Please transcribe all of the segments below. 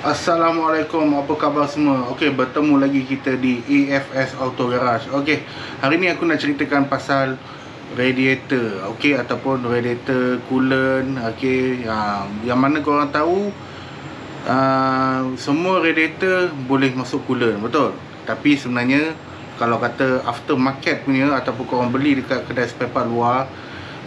Assalamualaikum, apa khabar semua? Okey, bertemu lagi kita di AFS Auto Garage. Okey, hari ni aku nak ceritakan pasal radiator, okey, ataupun radiator coolant, okey. Yang mana korang tahu semua radiator boleh masuk coolant, betul? Tapi sebenarnya kalau kata aftermarket punya ataupun korang beli dekat kedai spare part luar,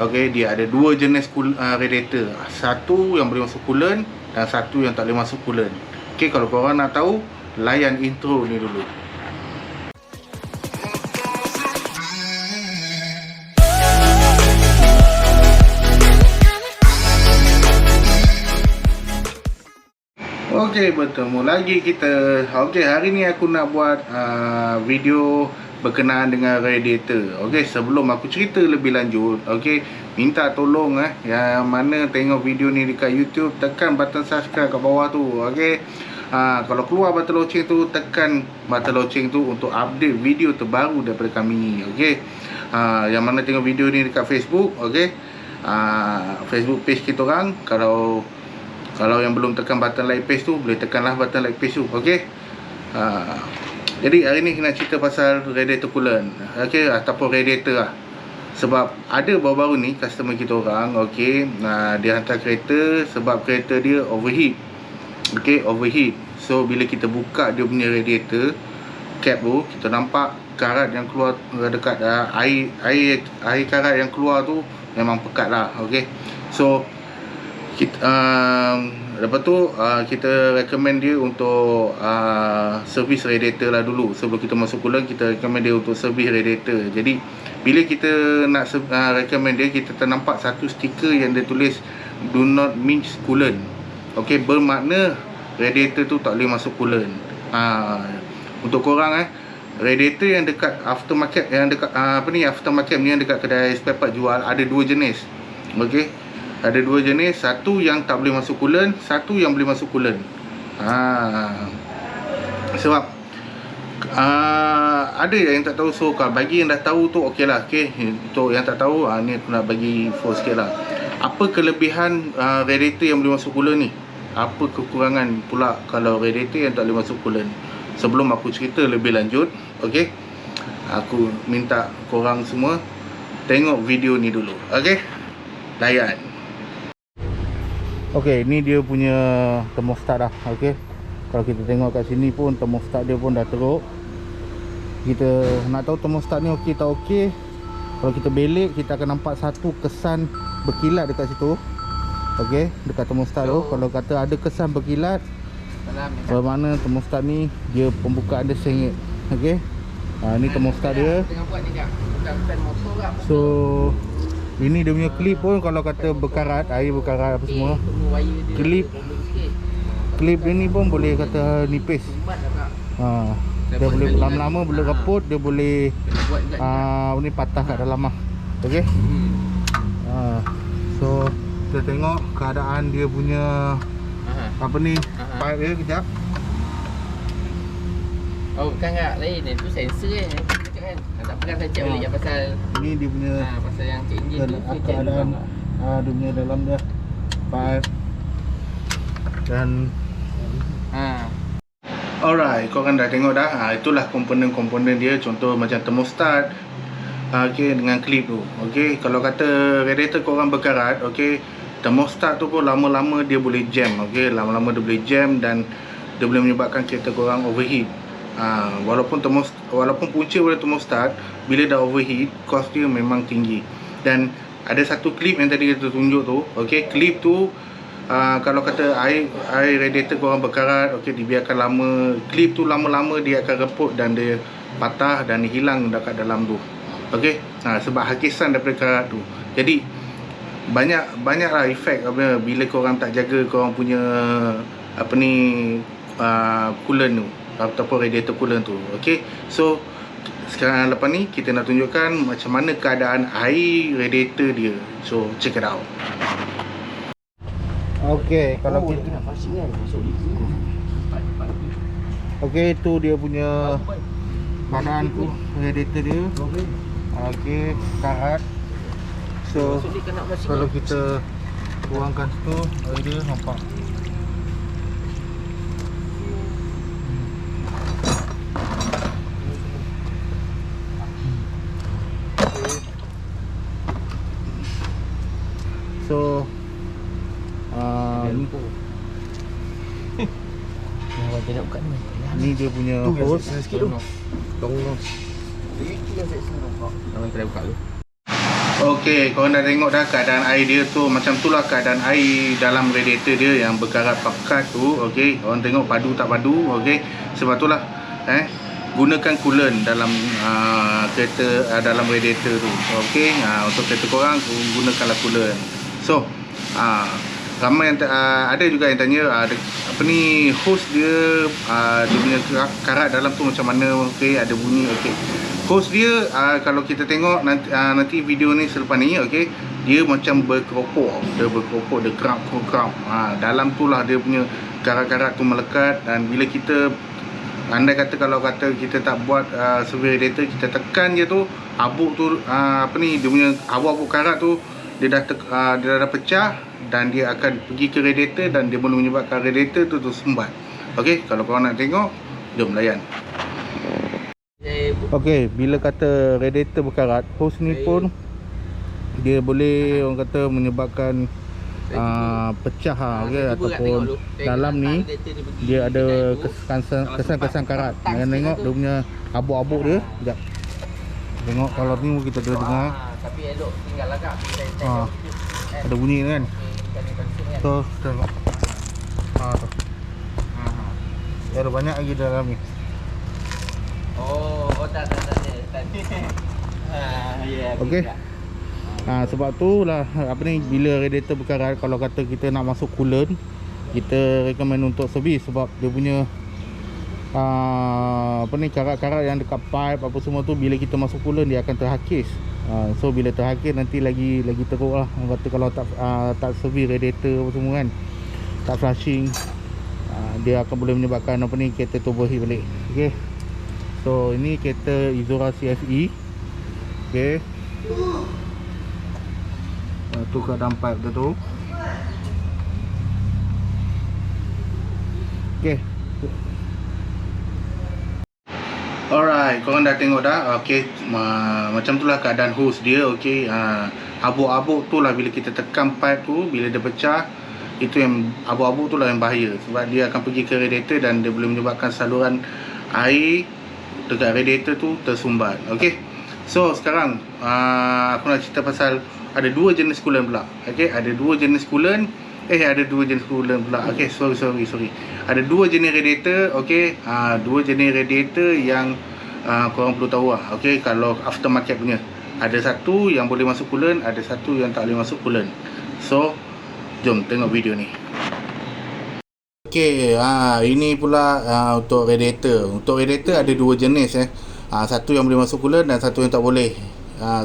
okey, dia ada dua jenis radiator. Satu yang boleh masuk coolant dan satu yang tak boleh masuk coolant. Okey, kalau korang nak tahu, layan intro ni dulu. Okey, bertemu lagi kita. Okey, hari ni aku nak buat video berkenaan dengan radiator. Okey, sebelum aku cerita lebih lanjut, okey, minta tolong yang mana tengok video ni dekat YouTube, tekan button subscribe kat bawah tu. Okey. Kalau keluar button loceng tu, tekan button loceng tu untuk update video terbaru daripada kami. Okey. Yang mana tengok video ni dekat Facebook, okey. Facebook page kita orang, kalau yang belum tekan button like page tu, boleh tekanlah button like page tu. Okey. Jadi hari ni nak cerita pasal radiator coolant, okey, ataupun radiator lah. Sebab ada baru-baru ni customer kita orang, okey, dia hantar kereta sebab kereta dia overheat. Okey, overheat. So bila kita buka dia punya radiator cap tu, kita nampak karat yang keluar dekat air karat yang keluar tu memang pekat lah. Okey. So kita lepas tu kita recommend dia untuk servis radiator lah dulu. Sebelum kita masuk coolant, kita recommend dia untuk servis radiator. Jadi bila kita nak recommend dia, kita ternampak satu stiker yang dia tulis do not mix coolant. Okey, bermakna radiator tu tak boleh masuk coolant. Untuk korang radiator yang dekat aftermarket, yang dekat aftermarket ni, yang dekat kedai spare part jual, ada dua jenis. Okey, ada dua jenis. Satu yang tak boleh masuk coolant, satu yang boleh masuk coolant. Sebab ada yang tak tahu. So kalau bagi yang dah tahu tu okey lah. Okey, untuk yang tak tahu, ni aku nak bagi info sikit lah. Apa kelebihan radiator yang boleh masuk coolant ni? Apa kekurangan pula kalau radiator yang tak boleh masuk coolant? Sebelum aku cerita lebih lanjut, okey, aku minta korang semua tengok video ni dulu. Okey, layan. Okey, ni dia punya thermostat dah. Okey, kalau kita tengok kat sini pun thermostat dia pun dah teruk. Kita nak tahu thermostat ni okey tak okey, kalau kita belik, kita akan nampak satu kesan berkilat dekat situ. Okey, dekat thermostat tu, kalau kata ada kesan berkilat, bermakna thermostat ni dia pembukaan dia sengit. Okey, ni thermostat dia. So ini dia punya klip pun, kalau kata berkarat, air berkarat apa semua, klip dia ni pun boleh kata nipis. Dia boleh lama-lama boleh reput, dia boleh ni patah kat dalam lah. Okey. So kita tengok keadaan dia punya apa ni, pipe dia kejap. Oh bukan tak, lain itu sensor kan. Tak pegang saya check balik yang pasal ini dia punya pasal yang check engine tu keadaan dia punya dalam dia pipe dan alright, korang dah tengok dah. Itulah komponen-komponen dia. Contoh macam thermostat, okey, dengan klip tu. Okey, kalau kata radiator korang berkarat, okey, thermostat tu pun lama-lama dia boleh jam. Okey, lama-lama dia boleh jam dan dia boleh menyebabkan kereta korang overheat. Walaupun punca pada thermostat, bila dah overheat, kos dia memang tinggi. Dan ada satu klip yang tadi kita tunjuk tu. Okey, klip tu kalau kata air radiator korang berkarat, okey, dibiarkan lama, klip tu lama-lama dia akan reput dan dia patah dan hilang dekat dalam tu. Okey, sebab hakisan daripada karat tu. Jadi banyaklah efek bila korang tak jaga korang punya coolant tu ataupun radiator coolant tu. Okey, so sekarang lepas ni kita nak tunjukkan macam mana keadaan air radiator dia. So check it out. Okey, kalau kita okey, tu dia punya keadaan tu radiator dia. Okey, karat. So kalau kita tuangkan situ, dia nampak So Lampu. Awak nak buka ni. ni dia punya Tu yang hose. saya sikit tu. Tolong. Orang kena buka dulu. Okey, korang dah tengok dah keadaan air dia tu. Macam tu lah keadaan air dalam radiator dia yang berkarat pekat tu. Okey, korang tengok padu tak padu. Okey, sebab tu lah gunakan coolant dalam kereta, dalam radiator tu. Okey, untuk kereta korang gunakanlah coolant. So ramai yang ada juga yang tanya apa ni, hose dia dia punya karat dalam tu macam mana. Okey, ada bunyi. Okey, hose dia kalau kita tengok nanti video ni selepas ni, okey, dia macam berkeropok. Dia berkeropok, dia keram. Dalam tu lah dia punya karat-karat tu melekat. Dan bila kita, andai kata kalau kata kita tak buat survey radiator, kita tekan je tu, habuk tu apa ni, dia punya habuk-habuk karat tu dia dah pecah dan dia akan pergi ke radiator dan dia boleh menyebabkan radiator tu tersumbat. Okey, kalau korang nak tengok, jom layan. Okey, bila kata radiator berkarat, hose ni pun dia boleh orang kata menyebabkan pecah okey, ataupun dalam ni dia ada kesan-kesan karat. Jangan tengok dia punya habuk-habuk dia. Sekejap. Tengok kalau ni kita dah dengar. Tapi elok tinggal agak. Ada bunyi kan. So, tengok. Tu. Ada banyak lagi dalam ni. Oh, tak. Ya. Okey. Sebab tu lah apa ni, bila radiator berkarat, kalau kata kita nak masuk coolant, kita recommend untuk servis. Sebab dia punya apa ni, karat-karat yang dekat pipe apa semua tu, bila kita masuk coolant dia akan terhakis. So bila terhakis nanti lagi teruk lah. Orang kata kalau tak servis radiator apa semua kan, tak flushing, dia akan boleh menyebabkan apa ni, kereta tu overheat balik. Okey. So ini kereta Izora CFE. Okey. Tu keadaan pipe dia tu. Okey. Alright, korang dah tengok dah. Okey, macam tu lah keadaan hose dia. Okey, habuk-habuk tu lah bila kita tekan pipe tu, bila dia pecah, itu yang habuk-habuk tu lah yang bahaya. Sebab dia akan pergi ke radiator dan dia boleh menyebabkan saluran air dekat radiator tu tersumbat. Okey, so sekarang aku nak cerita pasal ada dua jenis coolant pula. Okey, ada dua jenis coolant. Okey, sorry. Ada dua jenis radiator. Okey, dua jenis radiator yang korang perlu tahu lah. Okey, kalau aftermarket punya, ada satu yang boleh masuk coolant, ada satu yang tak boleh masuk coolant. So, jom tengok video ni. Okey, ini pula untuk radiator. Untuk radiator ada dua jenis satu yang boleh masuk coolant dan satu yang tak boleh.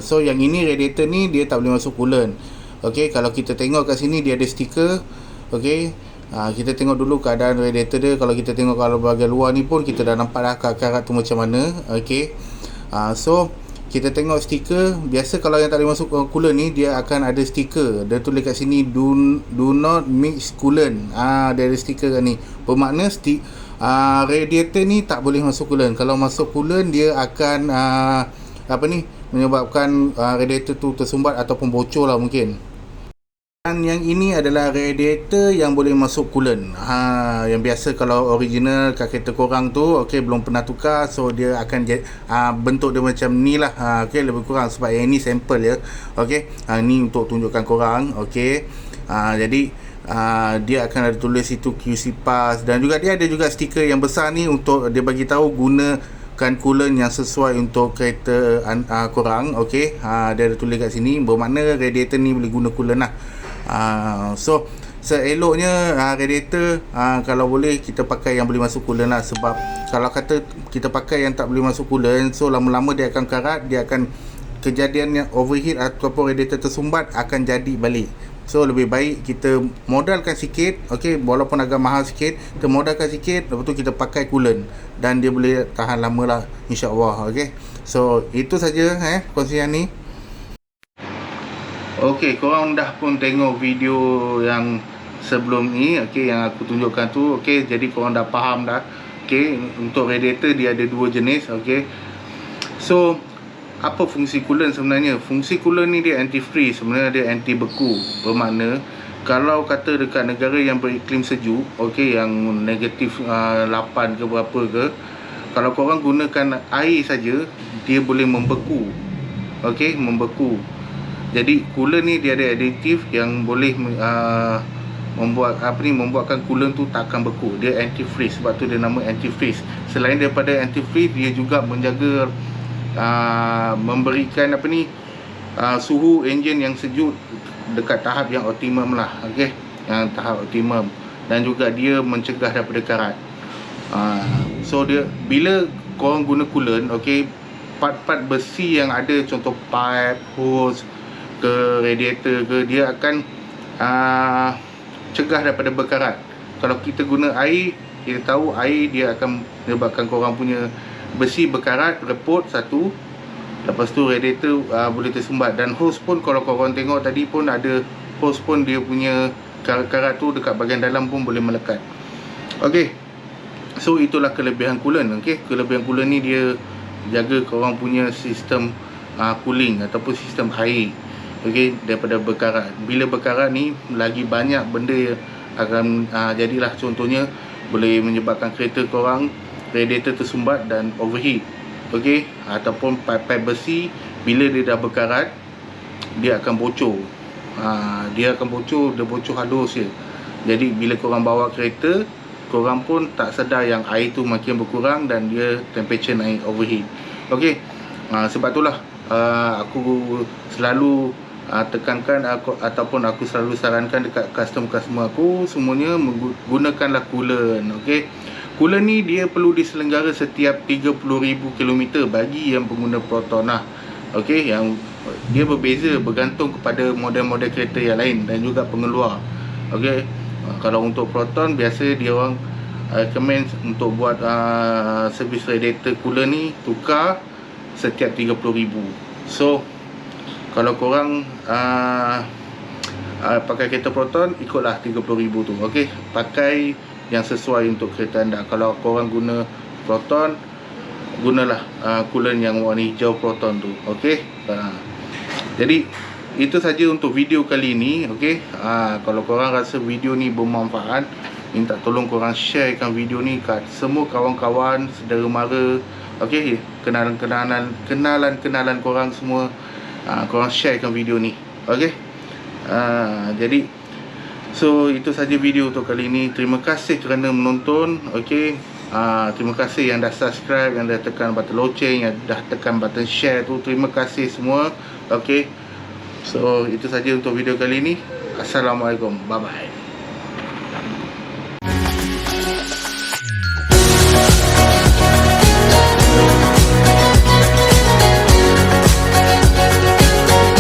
So yang ini radiator ni dia tak boleh masuk coolant. Okey, kalau kita tengok kat sini dia ada stiker. Okey, kita tengok dulu keadaan radiator dia. Kalau kita tengok kalau bahagian luar ni pun kita dah nampak dah karat tu macam mana. Okey, so kita tengok stiker. Biasa kalau yang tak boleh masuk coolant ni, dia akan ada stiker. Dia tulis kat sini do not mix coolant. Dia ada stiker kat ni. Bermakna radiator ni tak boleh masuk coolant. Kalau masuk coolant dia akan apa ni, menyebabkan radiator tu tersumbat ataupun bocor lah mungkin. Dan yang ini adalah radiator yang boleh masuk coolant. Yang biasa kalau original kat kereta korang tu, okey, belum pernah tukar, so dia akan bentuk dia macam ni lah. Okey, lebih kurang. Sebab yang ini sampel ya. Okey, ni untuk tunjukkan korang. Okey, jadi dia akan ada tulis itu QC Pass, dan juga dia ada juga stiker yang besar ni untuk dia bagi tahu gunakan coolant yang sesuai untuk kereta korang. Okey, dia ada tulis kat sini, bermakna radiator ni boleh guna coolant lah. So seeloknya radiator kalau boleh kita pakai yang boleh masuk coolant lah. Sebab kalau kata kita pakai yang tak boleh masuk coolant, so lama-lama dia akan karat, dia akan kejadian yang overheat ataupun radiator tersumbat akan jadi balik. So lebih baik kita modalkan sikit. Okey, walaupun agak mahal sikit, kita modalkan sikit, lepas tu kita pakai coolant dan dia boleh tahan lama lah, insya-Allah. Okey, so itu saja kongsian ni. Okey, korang dah pun tengok video yang sebelum ni, okey, yang aku tunjukkan tu. Okey, jadi korang dah faham dah. Okey, untuk radiator dia ada dua jenis. Okey, so apa fungsi coolant sebenarnya? Fungsi coolant ni dia anti-freeze, sebenarnya dia anti beku. Bermakna kalau kata dekat negara yang beriklim sejuk, okey, yang negatif 8 ke berapa ke, kalau korang gunakan air saja, dia boleh membeku. Okey, membeku. Jadi coolant ni dia ada additif yang boleh membuatkan coolant tu takkan beku. Dia anti-freeze, sebab tu dia nama anti-freeze. Selain daripada anti-freeze, dia juga menjaga memberikan suhu enjin yang sejuk dekat tahap yang optimum lah. Okey, yang tahap optimum. Dan juga dia mencegah daripada karat. So dia, bila korang guna coolant, okey, part-part besi yang ada, contoh pipe, hose ke radiator ke, dia akan cegah daripada berkarat. Kalau kita guna air, kita tahu air dia akan menyebabkan korang punya besi berkarat, reput satu. Lepas tu radiator boleh tersumbat. Dan hose pun, kalau korang tengok tadi pun ada hose pun, dia punya karat-karat tu dekat bahagian dalam pun boleh melekat. Okey, so itulah kelebihan coolant. Okey, kelebihan coolant ni dia jaga korang punya sistem cooling ataupun sistem air, okey, daripada berkarat. Bila berkarat ni, lagi banyak benda yang akan jadilah. Contohnya boleh menyebabkan kereta korang radiator tersumbat dan overheat. Okey, ataupun pipe-pipe besi, bila dia dah berkarat, dia akan bocor. Dia akan bocor, dia bocor halus je. Jadi bila korang bawa kereta, korang pun tak sedar yang air tu makin berkurang dan dia temperature naik, overheat. Okey, sebab itulah aku selalu tekankan ataupun aku selalu sarankan dekat customer-customer aku semuanya menggunakanlah coolant. Okey, coolant ni dia perlu diselenggara setiap 30,000 km bagi yang pengguna Proton lah. Okey, yang dia berbeza bergantung kepada model-model kereta yang lain dan juga pengeluar. Okey, kalau untuk Proton, biasa dia orang recommend untuk buat servis radiator coolant ni tukar setiap 30,000. So kalau korang pakai kereta Proton, ikutlah 30,000 tu. Okey, pakai yang sesuai untuk kereta anda. Kalau korang guna Proton, gunalah coolant yang warna hijau Proton tu. Okey, jadi itu saja untuk video kali ini. Okey, kalau korang rasa video ni bermanfaat, minta tolong korang sharekan video ni kat semua kawan-kawan, saudara mara. Okey, kenalan korang semua, korang sharekan video ni. Okey, jadi so itu saja video untuk kali ini. Terima kasih kerana menonton. Okey, terima kasih yang dah subscribe, yang dah tekan button loceng, yang dah tekan button share tu. Terima kasih semua. Okey, so itu saja untuk video kali ini. Assalamualaikum, bye bye.